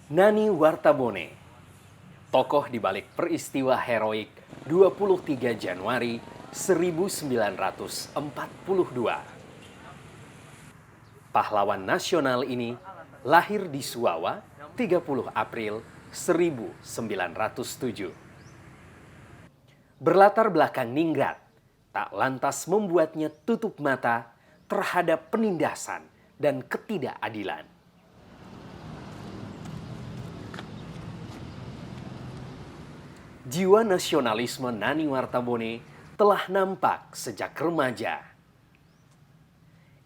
Nani Wartabone, tokoh di balik peristiwa heroik 23 Januari 1942. Pahlawan nasional ini lahir di Suwawa 30 April 1907. Berlatar belakang ningrat, tak lantas membuatnya tutup mata terhadap penindasan dan ketidakadilan. Jiwa nasionalisme Nani Wartabone telah nampak sejak remaja.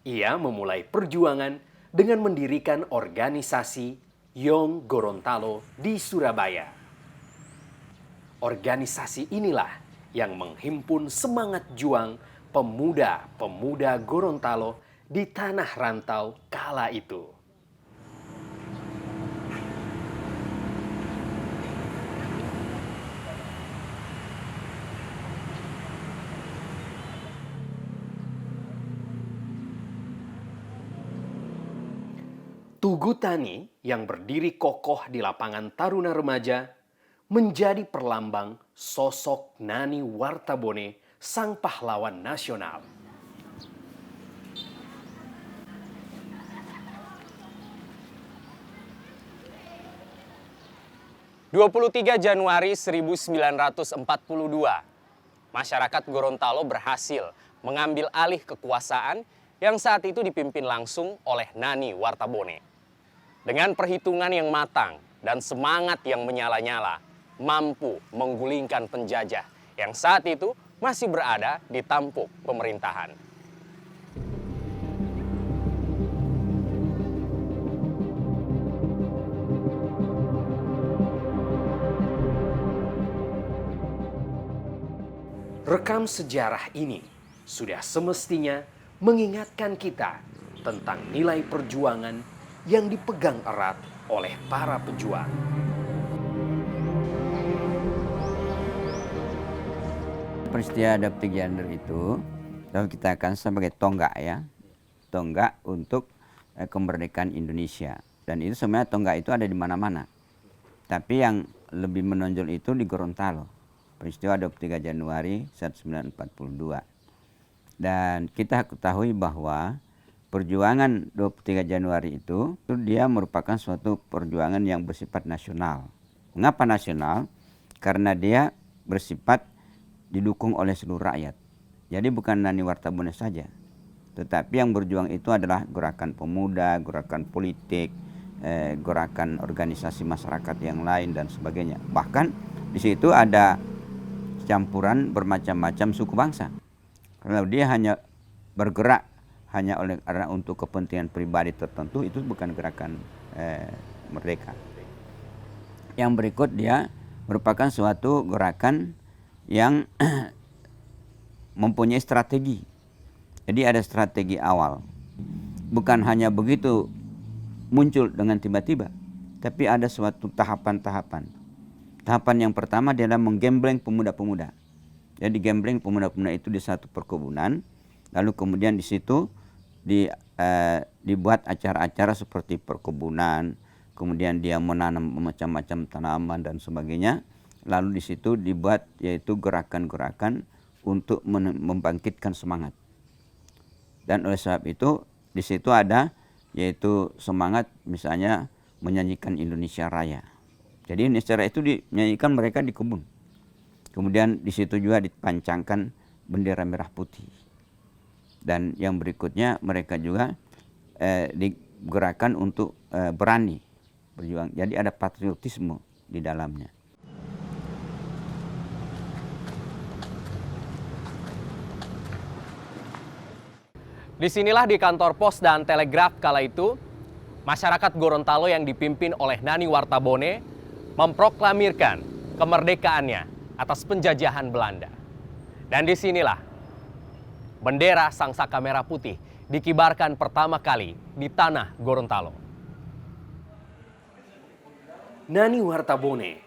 Ia memulai perjuangan dengan mendirikan organisasi Young Gorontalo di Surabaya. Organisasi inilah yang menghimpun semangat juang pemuda-pemuda Gorontalo di tanah rantau kala itu. Tugu Tani yang berdiri kokoh di lapangan Taruna Remaja menjadi perlambang sosok Nani Wartabone, sang pahlawan nasional. (23 Januari 1942), masyarakat Gorontalo berhasil mengambil alih kekuasaan yang saat itu dipimpin langsung oleh Nani Wartabone. Dengan perhitungan yang matang dan semangat yang menyala-nyala, mampu menggulingkan penjajah yang saat itu masih berada di tampuk pemerintahan. Rekam sejarah ini sudah semestinya mengingatkan kita tentang nilai perjuangan yang dipegang erat oleh para pejuang. Peristiwa 23 Januari itu kita akan sebagai tonggak ya, tonggak untuk kemerdekaan Indonesia. Dan itu sebenarnya tonggak itu ada di mana-mana. Tapi yang lebih menonjol itu di Gorontalo. Peristiwa 23 Januari 1942. Dan kita ketahui bahwa perjuangan 23 Januari itu dia merupakan suatu perjuangan yang bersifat nasional. Mengapa nasional? Karena dia bersifat didukung oleh seluruh rakyat. Jadi bukan Nani Wartabone saja. Tetapi yang berjuang itu adalah gerakan pemuda, gerakan politik, gerakan organisasi masyarakat yang lain dan sebagainya. Bahkan di situ ada campuran bermacam-macam suku bangsa. Kalau dia hanya bergerak hanya karena untuk kepentingan pribadi tertentu, itu bukan gerakan merdeka. Yang berikut dia merupakan suatu gerakan yang mempunyai strategi. Jadi ada strategi awal. Bukan hanya begitu muncul dengan tiba-tiba, tapi ada suatu tahapan-tahapan. Tahapan yang pertama adalah menggembleng pemuda-pemuda. Jadi gembleng pemuda-pemuda itu di satu perkebunan, lalu kemudian di situ dibuat acara-acara seperti perkebunan, kemudian dia menanam macam-macam tanaman dan sebagainya. Lalu di situ dibuat yaitu gerakan-gerakan untuk membangkitkan semangat. Dan oleh sebab itu di situ ada yaitu semangat misalnya menyanyikan Indonesia Raya. Jadi Indonesia Raya itu dinyanyikan mereka di kebun. Kemudian di situ juga dipancangkan bendera merah putih. Dan yang berikutnya mereka juga digerakkan untuk berani berjuang. Jadi ada patriotisme di dalamnya. Disinilah di kantor pos dan telegraf kala itu, masyarakat Gorontalo yang dipimpin oleh Nani Wartabone memproklamirkan kemerdekaannya atas penjajahan Belanda. Dan disinilah bendera Sang Saka Merah Putih dikibarkan pertama kali di tanah Gorontalo. Nani Wartabone,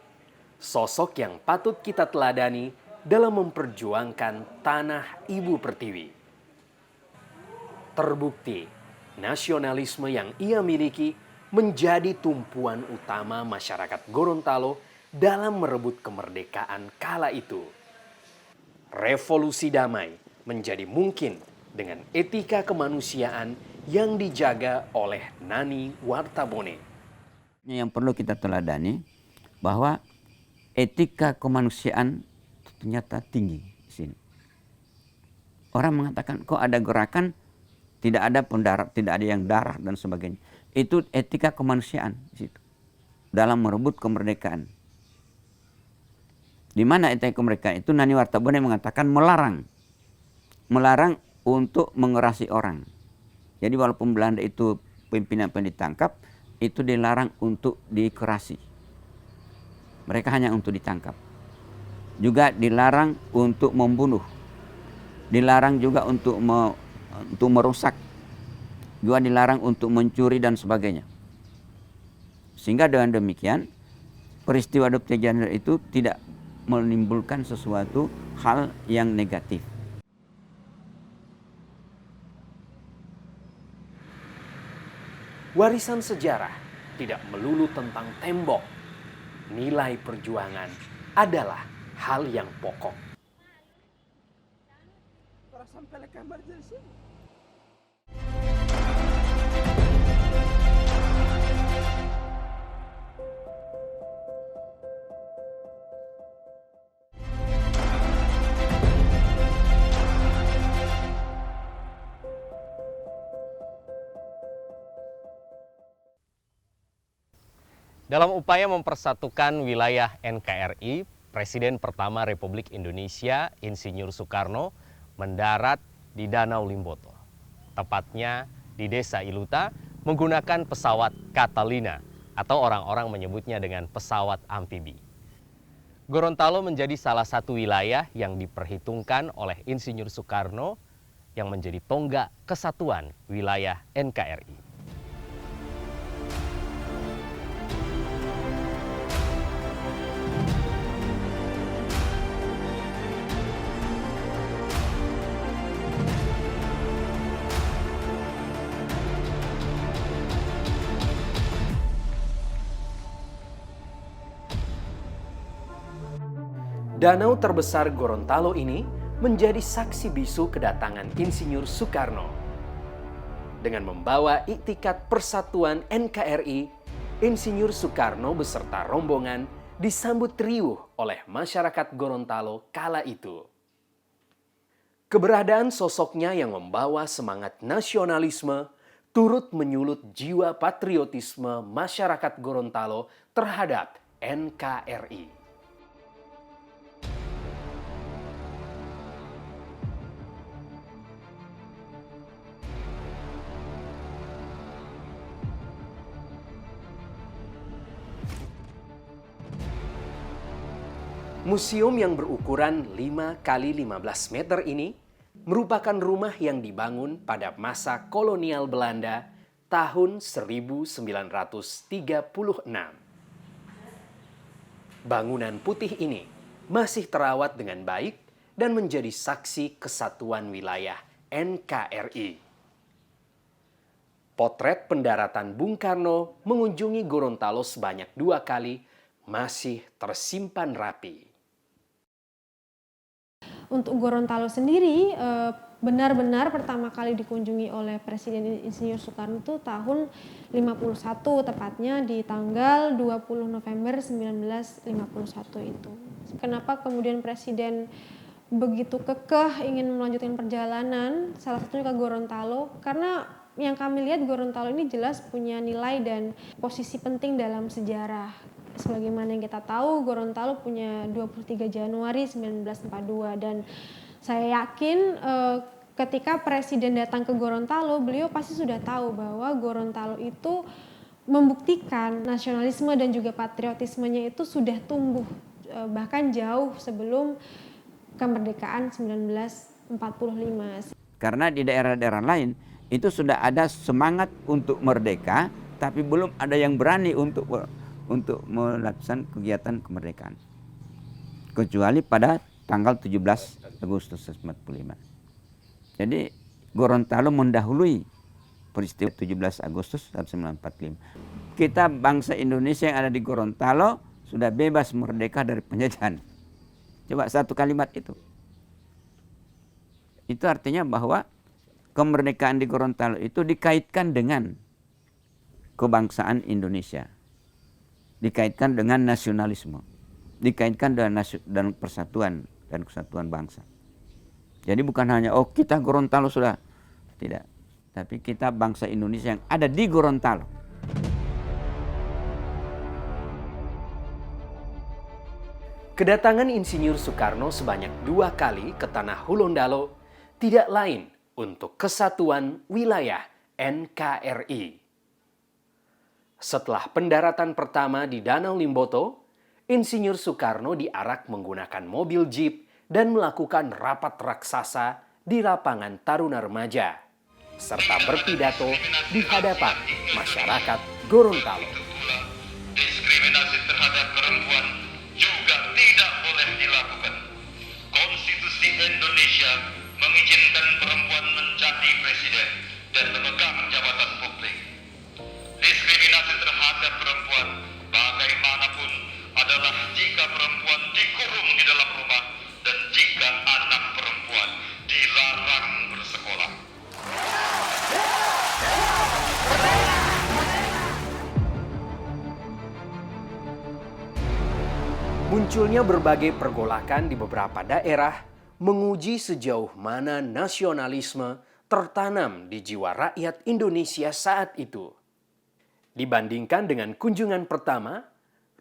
sosok yang patut kita teladani dalam memperjuangkan tanah Ibu Pertiwi. Terbukti, nasionalisme yang ia miliki menjadi tumpuan utama masyarakat Gorontalo dalam merebut kemerdekaan kala itu. Revolusi damai menjadi mungkin dengan etika kemanusiaan yang dijaga oleh Nani Wartabone. Yang perlu kita teladani bahwa etika kemanusiaan ternyata tinggi di sini. Orang mengatakan kok ada gerakan tidak ada pendarah, tidak ada yang darah dan sebagainya. Itu etika kemanusiaan di situ. Dalam merebut kemerdekaan. Di mana etika kemerdekaan itu Nani Wartabone mengatakan melarang. Melarang untuk mengerasi orang. Jadi walaupun Belanda itu pimpinan ditangkap, itu dilarang untuk dikerasi. Mereka hanya untuk ditangkap. Juga dilarang untuk membunuh. Dilarang juga untuk merusak. Juga dilarang untuk mencuri dan sebagainya. Sehingga dengan demikian peristiwa 23 Januari itu tidak menimbulkan sesuatu hal yang negatif. Warisan sejarah tidak melulu tentang tembok. Nilai perjuangan adalah hal yang pokok. Dalam upaya mempersatukan wilayah NKRI, Presiden pertama Republik Indonesia, Insinyur Soekarno, mendarat di Danau Limboto. Tepatnya di Desa Iluta menggunakan pesawat Catalina atau orang-orang menyebutnya dengan pesawat amfibi. Gorontalo menjadi salah satu wilayah yang diperhitungkan oleh Insinyur Soekarno yang menjadi tonggak kesatuan wilayah NKRI. Danau terbesar Gorontalo ini menjadi saksi bisu kedatangan Insinyur Soekarno. Dengan membawa iktikat persatuan NKRI, Insinyur Soekarno beserta rombongan disambut riuh oleh masyarakat Gorontalo kala itu. Keberadaan sosoknya yang membawa semangat nasionalisme turut menyulut jiwa patriotisme masyarakat Gorontalo terhadap NKRI. Museum yang berukuran 5 kali 15 meter ini merupakan rumah yang dibangun pada masa kolonial Belanda tahun 1936. Bangunan putih ini masih terawat dengan baik dan menjadi saksi kesatuan wilayah NKRI. Potret pendaratan Bung Karno mengunjungi Gorontalo sebanyak 2 kali masih tersimpan rapi. Untuk Gorontalo sendiri benar-benar pertama kali dikunjungi oleh Presiden Insinyur Soekarno itu tahun 51, tepatnya di tanggal 20 November 1951 itu. Kenapa kemudian Presiden begitu kekeh ingin melanjutkan perjalanan salah satunya ke Gorontalo? Karena yang kami lihat Gorontalo ini jelas punya nilai dan posisi penting dalam sejarah. Sebagaimana yang kita tahu, Gorontalo punya 23 Januari 1942 dan saya yakin ketika Presiden datang ke Gorontalo, beliau pasti sudah tahu bahwa Gorontalo itu membuktikan nasionalisme dan juga patriotismenya itu sudah tumbuh bahkan jauh sebelum kemerdekaan 1945. Karena di daerah-daerah lain itu sudah ada semangat untuk merdeka, tapi belum ada yang berani untuk melaksanakan kegiatan kemerdekaan. Kecuali pada tanggal 17 Agustus 1945. Jadi Gorontalo mendahului peristiwa 17 Agustus 1945. kita bangsa Indonesia yang ada di Gorontalo sudah bebas merdeka dari penjajahan. Coba satu kalimat itu. Itu artinya bahwa kemerdekaan di Gorontalo itu dikaitkan dengan kebangsaan Indonesia. Dikaitkan dengan nasionalisme. Dikaitkan dengan persatuan dan kesatuan bangsa. Jadi bukan hanya, oh kita Gorontalo sudah. Tidak. Tapi kita bangsa Indonesia yang ada di Gorontalo. Kedatangan Insinyur Soekarno sebanyak 2 kali ke Tanah Hulondalo tidak lain untuk kesatuan wilayah NKRI. Setelah pendaratan pertama di Danau Limboto, Insinyur Soekarno diarak menggunakan mobil jeep dan melakukan rapat raksasa di lapangan Taruna Remaja, serta berpidato di hadapan masyarakat Gorontalo. Diskriminasi terhadap perempuan juga tidak boleh dilakukan. Konstitusi Indonesia mengizinkan perempuan menjadi presiden dan memegang jabatan publik. Diskriminasi terhadap perempuan bagaimanapun adalah jika perempuan dikurung di dalam rumah dan jika anak perempuan dilarang bersekolah. Munculnya berbagai pergolakan di beberapa daerah menguji sejauh mana nasionalisme tertanam di jiwa rakyat Indonesia saat itu. Dibandingkan dengan kunjungan pertama,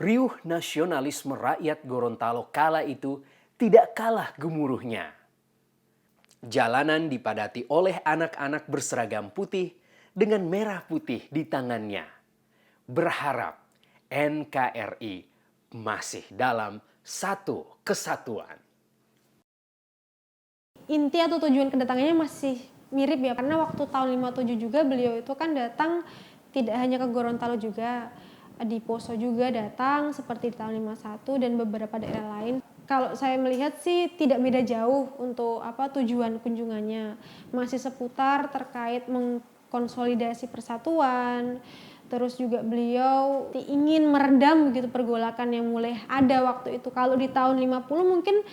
riuh nasionalisme rakyat Gorontalo kala itu tidak kalah gemuruhnya. Jalanan dipadati oleh anak-anak berseragam putih dengan merah putih di tangannya, berharap NKRI masih dalam satu kesatuan. Inti atau tujuan kedatangannya masih mirip ya, karena waktu tahun 57 juga beliau itu kan datang tidak hanya ke Gorontalo juga, di Poso juga datang seperti di tahun 51 dan beberapa daerah lain. Kalau saya melihat sih tidak beda jauh untuk tujuan kunjungannya, masih seputar terkait mengkonsolidasi persatuan. Terus juga beliau ingin meredam begitu pergolakan yang mulai ada waktu itu. Kalau di tahun 50 mungkin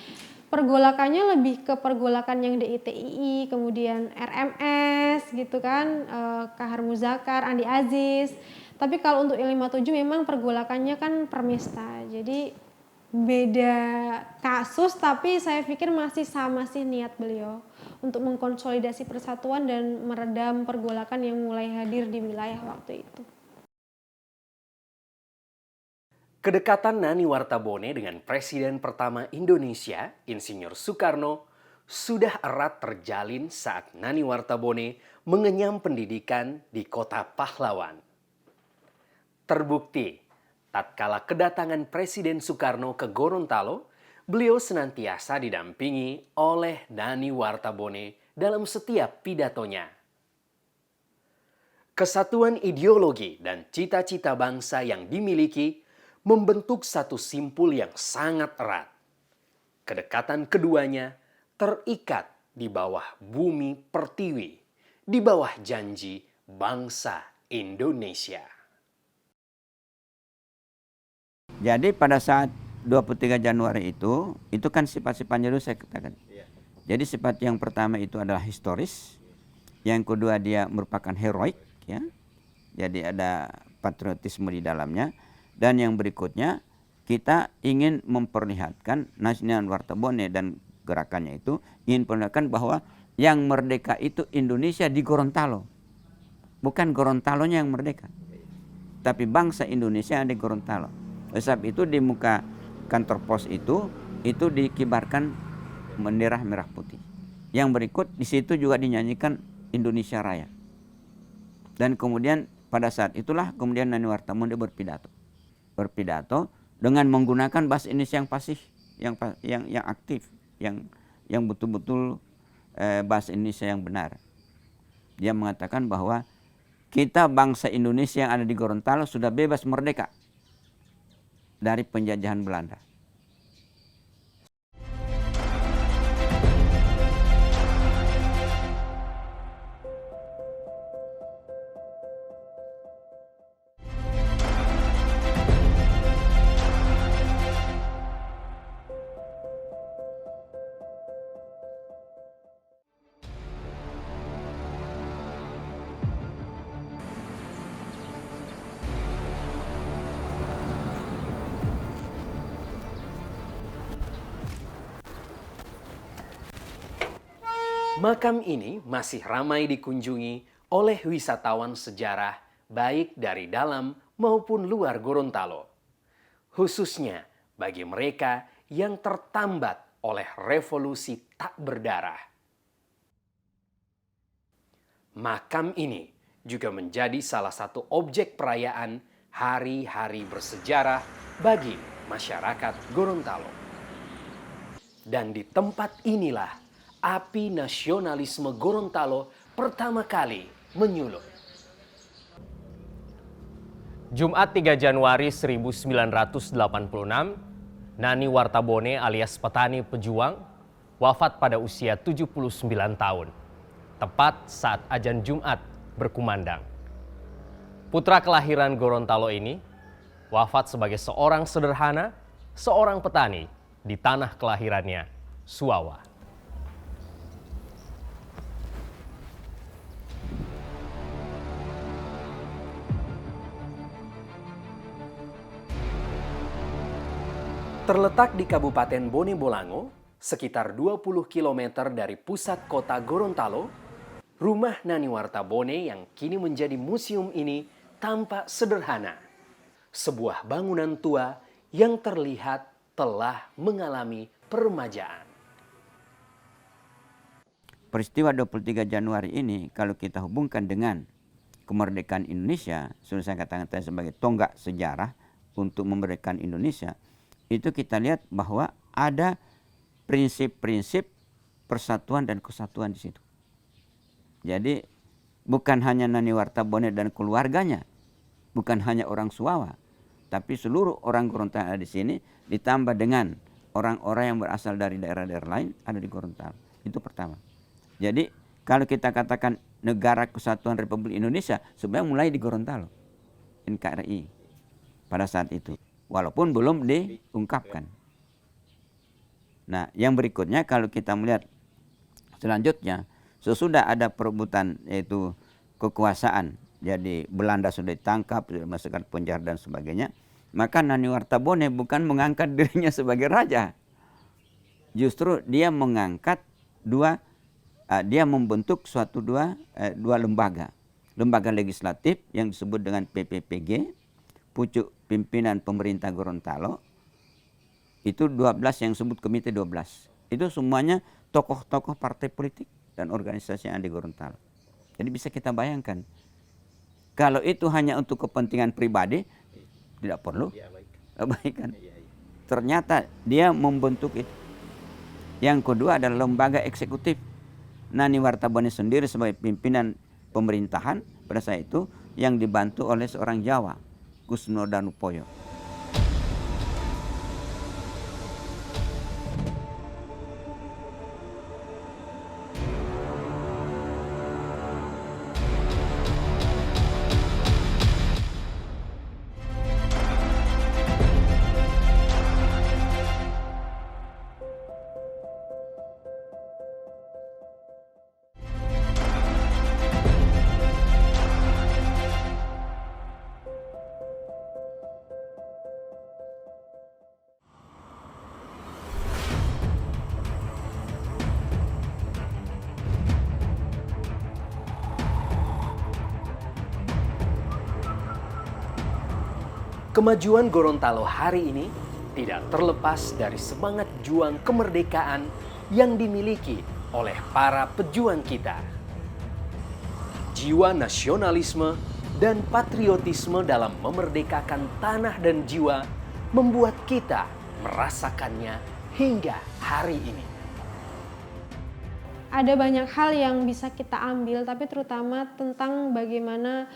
pergolakannya lebih ke pergolakan yang DITII, kemudian RMS gitu kan, Kahar Muzakar, Andi Aziz. Tapi kalau untuk yang 57 memang pergolakannya kan Permesta. Jadi beda kasus, tapi saya pikir masih sama sih niat beliau untuk mengkonsolidasi persatuan dan meredam pergolakan yang mulai hadir di wilayah waktu itu. Kedekatan Nani Wartabone dengan Presiden pertama Indonesia, Insinyur Soekarno, sudah erat terjalin saat Nani Wartabone mengenyam pendidikan di kota pahlawan. Terbukti, tatkala kedatangan Presiden Soekarno ke Gorontalo, beliau senantiasa didampingi oleh Nani Wartabone dalam setiap pidatonya. Kesatuan ideologi dan cita-cita bangsa yang dimiliki membentuk satu simpul yang sangat erat. Kedekatan keduanya terikat di bawah bumi pertiwi, di bawah janji bangsa Indonesia. Jadi pada saat 23 Januari itu kan sifat-sifatnya dulu saya katakan. Jadi sifat yang pertama itu adalah historis, yang kedua dia merupakan heroik, ya. Jadi ada patriotisme di dalamnya. Dan yang berikutnya, kita ingin memperlihatkan, Nani Wartabone dan gerakannya itu ingin memperlihatkan bahwa yang merdeka itu Indonesia di Gorontalo. Bukan Gorontalonya yang merdeka, tapi bangsa Indonesia yang di Gorontalo. Sebab itu di muka kantor pos itu dikibarkan bendera merah putih. Yang berikut di situ juga dinyanyikan Indonesia Raya. Dan kemudian pada saat itulah kemudian Nani Wartabone berpidato dengan menggunakan bahasa Indonesia yang fasih, yang aktif, yang betul-betul bahasa Indonesia yang benar. Dia mengatakan bahwa kita bangsa Indonesia yang ada di Gorontalo sudah bebas merdeka dari penjajahan Belanda. Makam ini masih ramai dikunjungi oleh wisatawan sejarah baik dari dalam maupun luar Gorontalo. Khususnya bagi mereka yang tertambat oleh revolusi tak berdarah. Makam ini juga menjadi salah satu objek perayaan hari-hari bersejarah bagi masyarakat Gorontalo. Dan di tempat inilah api nasionalisme Gorontalo pertama kali menyulut. Jumat 3 Januari 1986, Nani Wartabone alias petani pejuang wafat pada usia 79 tahun, tepat saat azan Jumat berkumandang. Putra kelahiran Gorontalo ini wafat sebagai seorang sederhana, seorang petani di tanah kelahirannya, Suwawa. Terletak di Kabupaten Bone Bolango, sekitar 20 km dari pusat kota Gorontalo, rumah Nani Wartabone yang kini menjadi museum ini tampak sederhana. Sebuah bangunan tua yang terlihat telah mengalami peremajaan. Peristiwa 23 Januari ini kalau kita hubungkan dengan kemerdekaan Indonesia, sudah saya katakan tadi sebagai tonggak sejarah untuk memerdekakan Indonesia, itu kita lihat bahwa ada prinsip-prinsip persatuan dan kesatuan di situ. Jadi bukan hanya Nani Wartabone dan keluarganya, bukan hanya orang Suwawa, tapi seluruh orang Gorontalo ada di sini, ditambah dengan orang-orang yang berasal dari daerah-daerah lain ada di Gorontalo. Itu pertama. Jadi kalau kita katakan Negara Kesatuan Republik Indonesia sebenarnya mulai di Gorontalo, NKRI pada saat itu. Walaupun belum diungkapkan. Nah, yang berikutnya kalau kita melihat selanjutnya, sesudah ada perebutan yaitu kekuasaan, jadi Belanda sudah ditangkap, sudah masukkan penjara dan sebagainya, maka Nani Wartabone bukan mengangkat dirinya sebagai raja. Justru dia mengangkat dia membentuk dua lembaga. Lembaga legislatif yang disebut dengan PPPG, Pucuk Pimpinan Pemerintah Gorontalo, itu 12 yang disebut Komite 12. Itu semuanya tokoh-tokoh partai politik dan organisasi yang ada di Gorontalo. Jadi bisa kita bayangkan, kalau itu hanya untuk kepentingan pribadi, tidak perlu. Baik kan? Ternyata dia membentuk itu. Yang kedua adalah lembaga eksekutif. Nani Wartabone sendiri sebagai pimpinan pemerintahan pada saat itu yang dibantu oleh seorang Jawa, Kusno Danupoyo. Kemajuan Gorontalo hari ini tidak terlepas dari semangat juang kemerdekaan yang dimiliki oleh para pejuang kita. Jiwa nasionalisme dan patriotisme dalam memerdekakan tanah dan jiwa membuat kita merasakannya hingga hari ini. Ada banyak hal yang bisa kita ambil, tapi terutama tentang bagaimana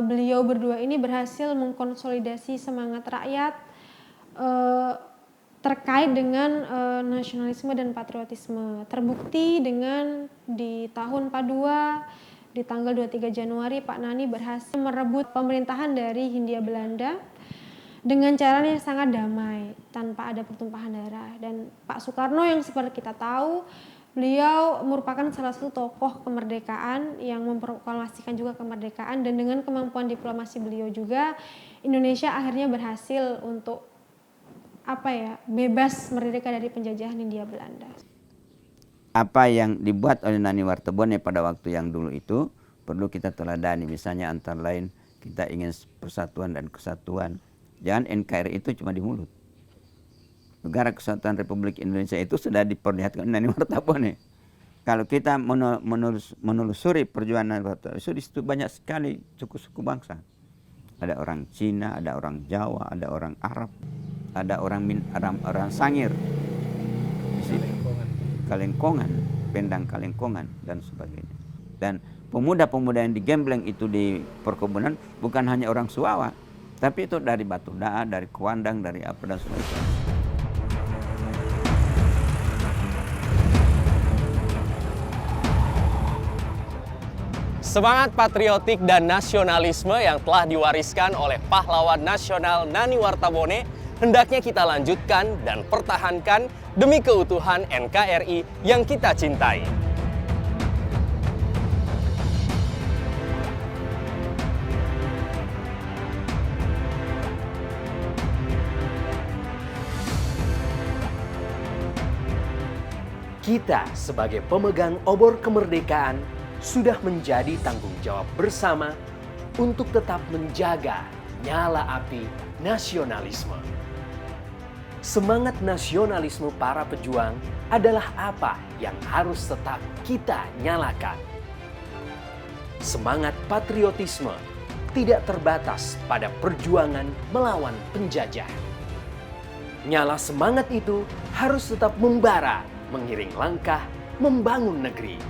beliau berdua ini berhasil mengkonsolidasi semangat rakyat terkait dengan nasionalisme dan patriotisme. Terbukti dengan di tahun 42, di tanggal 23 Januari, Pak Nani berhasil merebut pemerintahan dari Hindia Belanda dengan cara yang sangat damai, tanpa ada pertumpahan darah. Dan Pak Soekarno yang seperti kita tahu, beliau merupakan salah satu tokoh kemerdekaan yang memproklamasikan juga kemerdekaan, dan dengan kemampuan diplomasi beliau juga Indonesia akhirnya berhasil untuk bebas merdeka dari penjajahan Hindia Belanda. apa yang dibuat oleh Nani Wartebone pada waktu yang dulu itu perlu kita teladani. Misalnya antara lain kita ingin persatuan dan kesatuan. Jangan NKRI itu cuma di mulut. Negara Kesatuan Republik Indonesia itu sudah diperlihatkan Nani Wartebone. Kalau kita menelusuri perjuangan Wartebone, di situ banyak sekali suku-suku bangsa. Ada orang Cina, ada orang Jawa, ada orang Arab, ada orang Sangir, Kalengkongan, Pendang Kalengkongan dan sebagainya. Dan pemuda-pemuda yang digembleng itu di perkebunan bukan hanya orang Suawa, tapi itu dari Batu Daa, dari Kuandang, dari apa dan sebagainya. Semangat patriotik dan nasionalisme yang telah diwariskan oleh pahlawan nasional Nani Wartebone hendaknya kita lanjutkan dan pertahankan demi keutuhan NKRI yang kita cintai. Kita sebagai pemegang obor kemerdekaan sudah menjadi tanggung jawab bersama untuk tetap menjaga nyala api nasionalisme. Semangat nasionalisme para pejuang adalah apa yang harus tetap kita nyalakan. Semangat patriotisme tidak terbatas pada perjuangan melawan penjajah. Nyala semangat itu harus tetap membara, mengiring langkah membangun negeri.